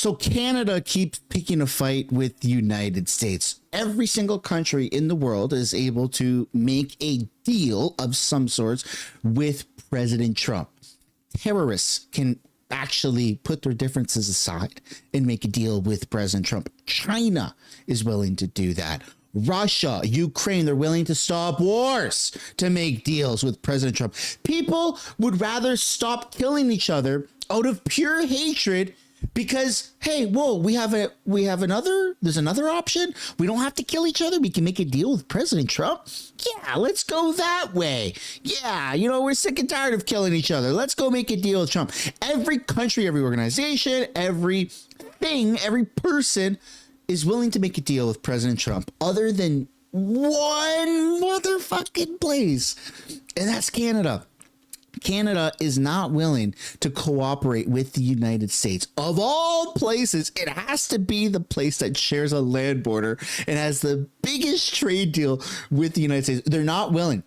So Canada keeps picking a fight with the United States. Every single country in the world is able to make a deal of some sorts with President Trump. Terrorists can actually put their differences aside and make a deal with President Trump. China is willing to do that. Russia, Ukraine, they're willing to stop wars to make deals with President Trump. People would rather stop killing each other out of pure hatred because, hey, whoa, there's another option. We don't have to kill each other. We can make a deal with President Trump. Yeah, let's go that way. Yeah, we're sick and tired of killing each other. Let's go make a deal with Trump. Every country, every organization, everything, every person is willing to make a deal with President Trump other than one motherfucking place, and that's Canada. Canada is not willing to cooperate with the United States. Of all places, it has to be the place that shares a land border and has the biggest trade deal with the United States. They're not willing.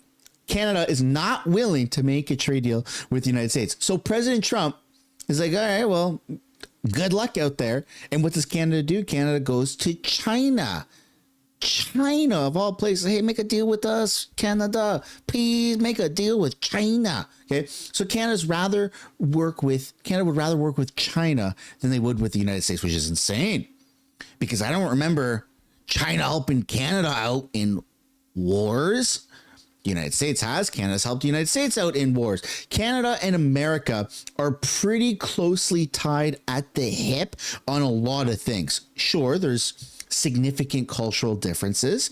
Canada is not willing to make a trade deal with the United States. So President Trump is like, all right, well, good luck out there. And what does Canada do? Canada goes to China. China, of all places. Hey, make a deal with us, Canada. Please make a deal with China. Okay, so Canada would rather work with China than they would with the United States, which is insane. Because I don't remember China helping Canada out in wars. The United States has. Canada's helped the United States out in wars. Canada and America are pretty closely tied at the hip on a lot of things. Sure, there's significant cultural differences,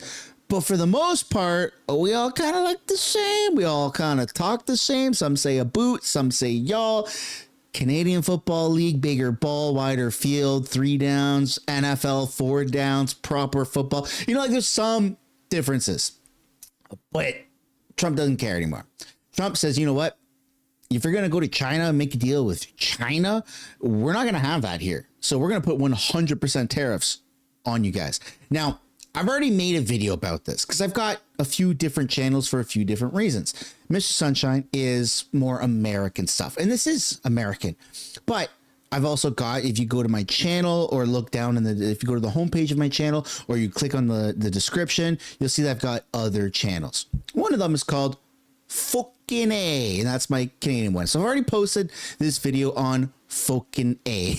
but for the most part, we all kind of look the same. We all kind of talk the same. Some say a boot, some say y'all. Canadian Football League, bigger ball, wider field, 3 downs. NFL, 4 downs, proper football. There's some differences, but Trump doesn't care anymore. Trump says, you know what? If you're going to go to China and make a deal with China, we're not going to have that here. So we're going to put 100% tariffs on you guys. Now, I've already made a video about this because I've got a few different channels for a few different reasons. Mr. Sunshine is more American stuff, and this is American. But I've also got, if you go to my channel or look down if you go to the homepage of my channel or you click on the description, you'll see that I've got other channels. One of them is called Fucking A, and that's my Canadian one. So I've already posted this video on Fucking A.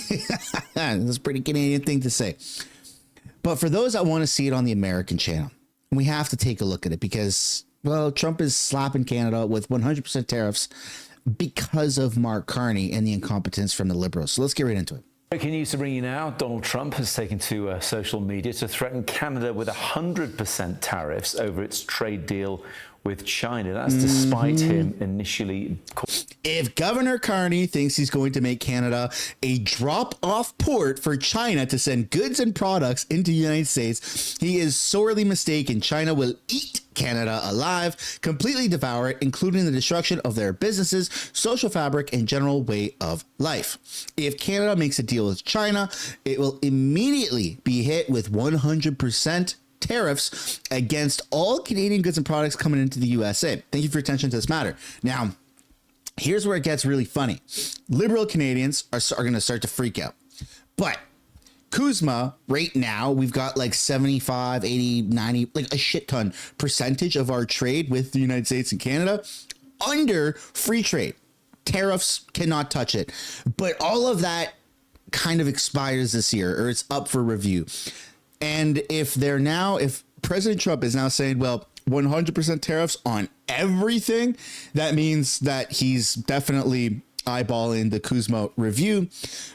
That's a pretty Canadian thing to say. But for those that want to see it on the American channel, we have to take a look at it because, well, Trump is slapping Canada with 100% tariffs because of Mark Carney and the incompetence from the Liberals. So let's get right into it. Breaking news to bring you now. Donald Trump has taken to social media to threaten Canada with 100% tariffs over its trade deal with China. That's despite him initially. If Governor Carney thinks he's going to make Canada a drop-off port for China to send goods and products into the United States, he is sorely mistaken. China will eat Canada alive, completely devour it, including the destruction of their businesses, social fabric, and general way of life. If Canada makes a deal with China, it will immediately be hit with 100% tariffs against all Canadian goods and products coming into the USA. Thank you for your attention to this matter. Now, here's where it gets really funny. Liberal Canadians are going to start to freak out. But Kuzma, right now, we've got like 75, 80, 90, like a shit ton percentage of our trade with the United States and Canada under free trade. Tariffs cannot touch it. But all of that kind of expires this year, or it's up for review. And if President Trump is now saying, well, 100% tariffs on everything, that means that he's definitely eyeballing the Kuzma review,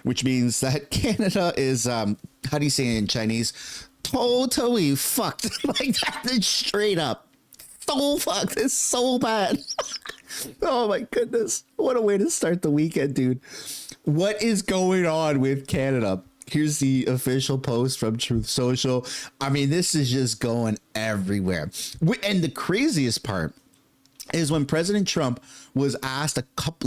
which means that Canada is, how do you say it in Chinese? Totally fucked. Like that, straight up. So fucked. It's so bad. Oh my goodness. What a way to start the weekend, dude. What is going on with Canada? Here's the official post from Truth Social. I mean, this is just going everywhere. And the craziest part is when President Trump was asked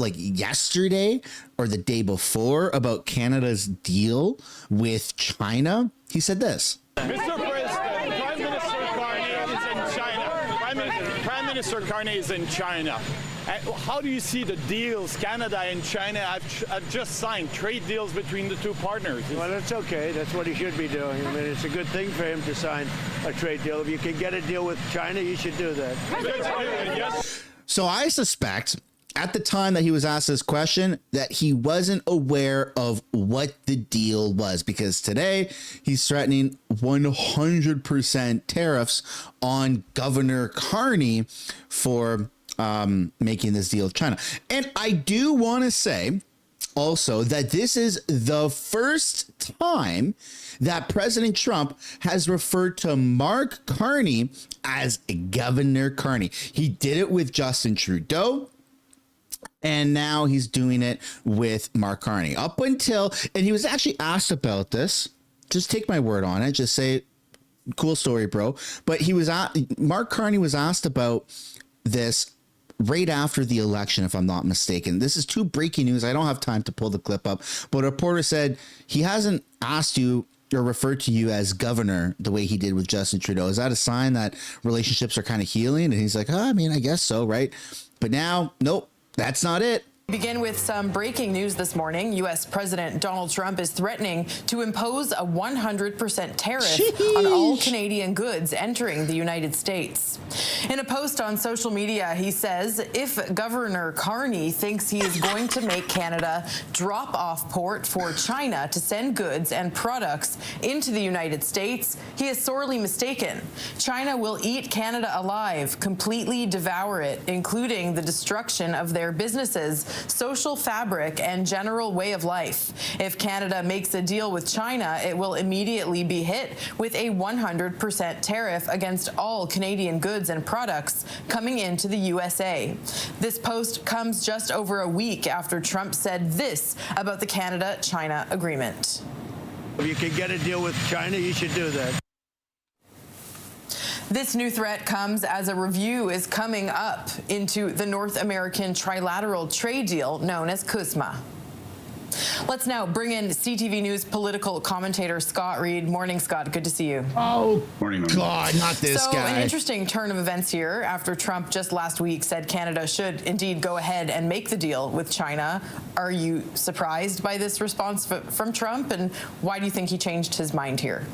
yesterday or the day before about Canada's deal with China, he said this. Mr. President, Prime Minister Carney is in China. Prime Minister Carney is in China. How do you see the deals Canada and China have just signed, trade deals between the two partners? Well, that's okay. That's what he should be doing. I mean, it's a good thing for him to sign a trade deal. If you can get a deal with China, you should do that. Yes. So I suspect at the time that he was asked this question that he wasn't aware of what the deal was, because today he's threatening 100% tariffs on Governor Carney for making this deal with China. And I do want to say also that this is the first time that President Trump has referred to Mark Carney as Governor Carney. He did it with Justin Trudeau, and now he's doing it with Mark Carney. Up until, and he was actually asked about this. Just take my word on it. Just say, cool story, bro. But Mark Carney was asked about this right after the election, if I'm not mistaken. This is too breaking news. I don't have time to pull the clip up. But a reporter said he hasn't asked you or referred to you as governor the way he did with Justin Trudeau. Is that a sign that relationships are kind of healing? And he's like, I mean, I guess so, right? But now, nope, that's not it. Begin with some breaking news this morning. U.S. President Donald Trump is threatening to impose a 100% tariff on all Canadian goods entering the United States. In a post on social media, he says if Governor Carney thinks he is going to make Canada drop-off port for China to send goods and products into the United States, he is sorely mistaken. China will eat Canada alive, completely devour it, including the destruction of their businesses, social fabric, and general way of life. If Canada makes a deal with China, it will immediately be hit with a 100% tariff against all Canadian goods and products coming into the USA. This post comes just over a week after Trump said this about the Canada-China agreement. If you can get a deal with China, you should do that. This new threat comes as a review is coming up into the North American trilateral trade deal known as CUSMA. Let's now bring in CTV News political commentator Scott Reed. Morning, Scott. Good to see you. Oh, morning. God, not this guy. An interesting turn of events here after Trump just last week said Canada should indeed go ahead and make the deal with China. Are you surprised by this response from Trump, and why do you think he changed his mind here?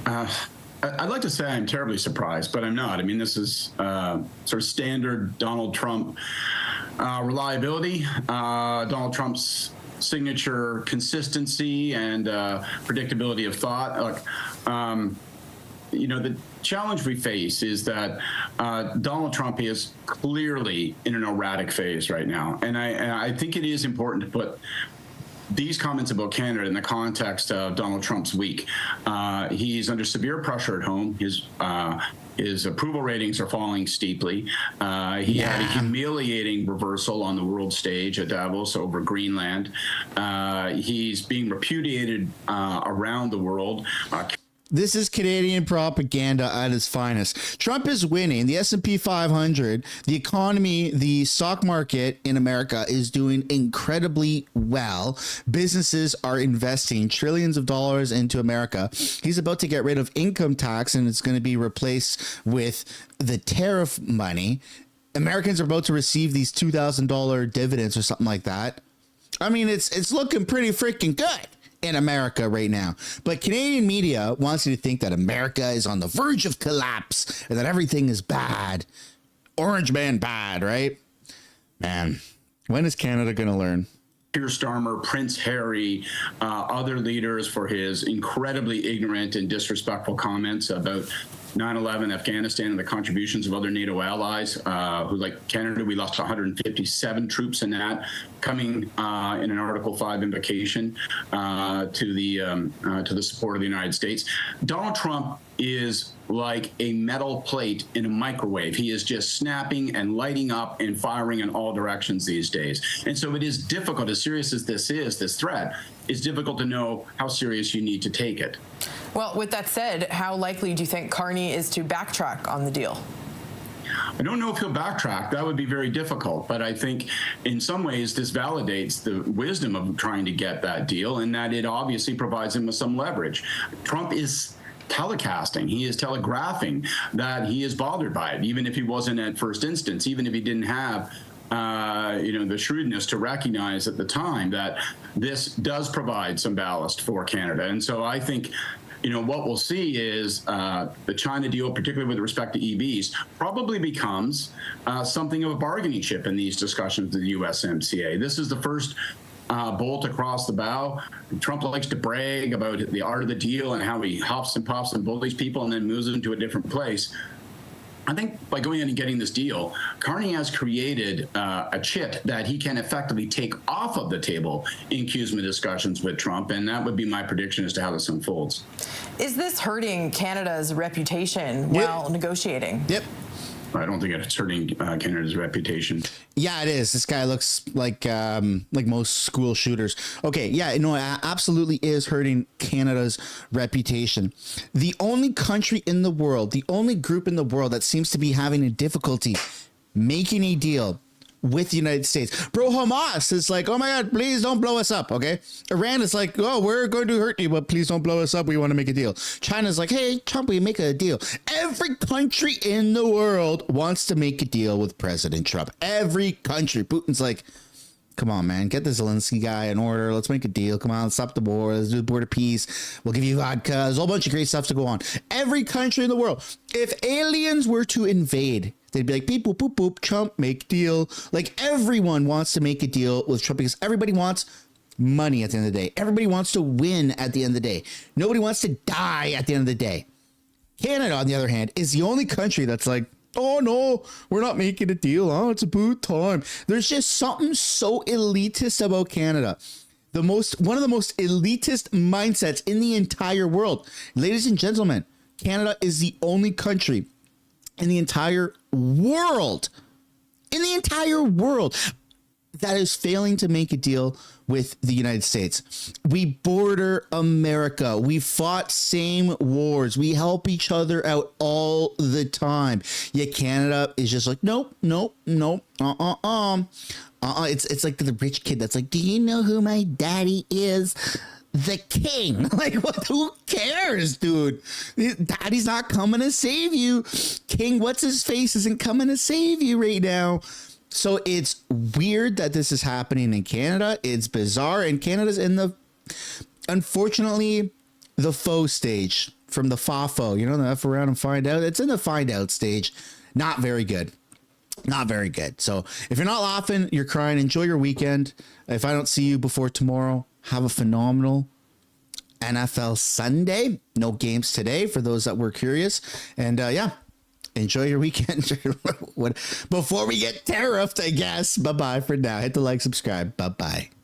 I'd like to say I'm terribly surprised, but I'm not. I mean, this is sort of standard Donald Trump reliability, Donald Trump's signature consistency and predictability of thought. Look, you know, the challenge we face is that Donald Trump is clearly in an erratic phase right now. And I think it is important to put these comments about Canada in the context of Donald Trump's week. He's under severe pressure at home. His approval ratings are falling steeply. He had a humiliating reversal on the world stage at Davos over Greenland. He's being repudiated around the world. This is Canadian propaganda at its finest. Trump is winning. The S&P 500, the economy, the stock market in America is doing incredibly well. Businesses are investing trillions of dollars into America. He's about to get rid of income tax, and it's going to be replaced with the tariff money. Americans are about to receive these $2,000 dividends or something like that. I mean, it's looking pretty freaking good in America right now. But Canadian media wants you to think that America is on the verge of collapse and that everything is bad. Orange man bad, right? Man, when is Canada going to learn? Keir Starmer, Prince Harry, other leaders for his incredibly ignorant and disrespectful comments about 9/11, Afghanistan, and the contributions of other NATO allies, who, like Canada, we lost 157 troops in that, coming in an Article 5 invocation to the support of the United States. Donald Trump is like a metal plate in a microwave. He is just snapping and lighting up and firing in all directions these days. And so it is difficult, as serious as this is, this threat, it's difficult to know how serious you need to take it. Well, with that said, how likely do you think Carney is to backtrack on the deal? I don't know if he'll backtrack. That would be very difficult. But I think in some ways this validates the wisdom of trying to get that deal, and that it obviously provides him with some leverage. Trump is telecasting. He is telegraphing that he is bothered by it, even if he wasn't at first instance, even if he didn't have the shrewdness to recognize at the time that this does provide some ballast for Canada. And so I think, what we'll see is the China deal, particularly with respect to EVs, probably becomes something of a bargaining chip in these discussions with the USMCA. This is the first bolt across the bow. Trump likes to brag about the art of the deal and how he huffs and puffs and bullies people and then moves them to a different place. I think by going in and getting this deal, Carney has created a chip that he can effectively take off of the table in CUSMA discussions with Trump, and that would be my prediction as to how this unfolds. Is this hurting Canada's reputation while negotiating? Yep. I don't think it's hurting Canada's reputation. Yeah, it is. This guy looks like most school shooters. Okay, yeah, no, it absolutely is hurting Canada's reputation. The only country in the world, the only group in the world that seems to be having a difficulty making a deal with the United States. Bro, Hamas is like, oh my God, please don't blow us up, okay? Iran is like, oh, we're going to hurt you, but please don't blow us up. We want to make a deal. China's like, hey, Trump, we make a deal. Every country in the world wants to make a deal with President Trump. Every country. Putin's like, come on, man, get the Zelensky guy in order. Let's make a deal. Come on, let's stop the war. Let's do the border peace. We'll give you vodka. There's a whole bunch of great stuff to go on. Every country in the world. If aliens were to invade, they'd be like, beep, boop, boop, boop, Trump, make deal. Like, everyone wants to make a deal with Trump because everybody wants money at the end of the day. Everybody wants to win at the end of the day. Nobody wants to die at the end of the day. Canada, on the other hand, is the only country that's like, oh no, we're not making a deal. Oh, it's about time. There's just something so elitist about Canada. One of the most elitist mindsets in the entire world. Ladies and gentlemen, Canada is the only country in the entire world, that is failing to make a deal with the United States. We border America. We fought same wars. We help each other out all the time. Yet Canada is just like, nope. It's like the rich kid that's like, do you know who my daddy is? The king. Like, what? Who cares, dude? Daddy's not coming to save you. King, what's his face, isn't coming to save you right now. So it's weird that this is happening in Canada. It's bizarre, and Canada's in unfortunately, the faux stage from the FAFO. You know, the F around and find out. It's in the find out stage. Not very good. Not very good. So if you're not laughing, you're crying. Enjoy your weekend. If I don't see you before tomorrow, have a phenomenal NFL Sunday. No games today for those that were curious. And enjoy your weekend. Before we get tariffed, I guess. Bye-bye for now. Hit the like, subscribe. Bye-bye.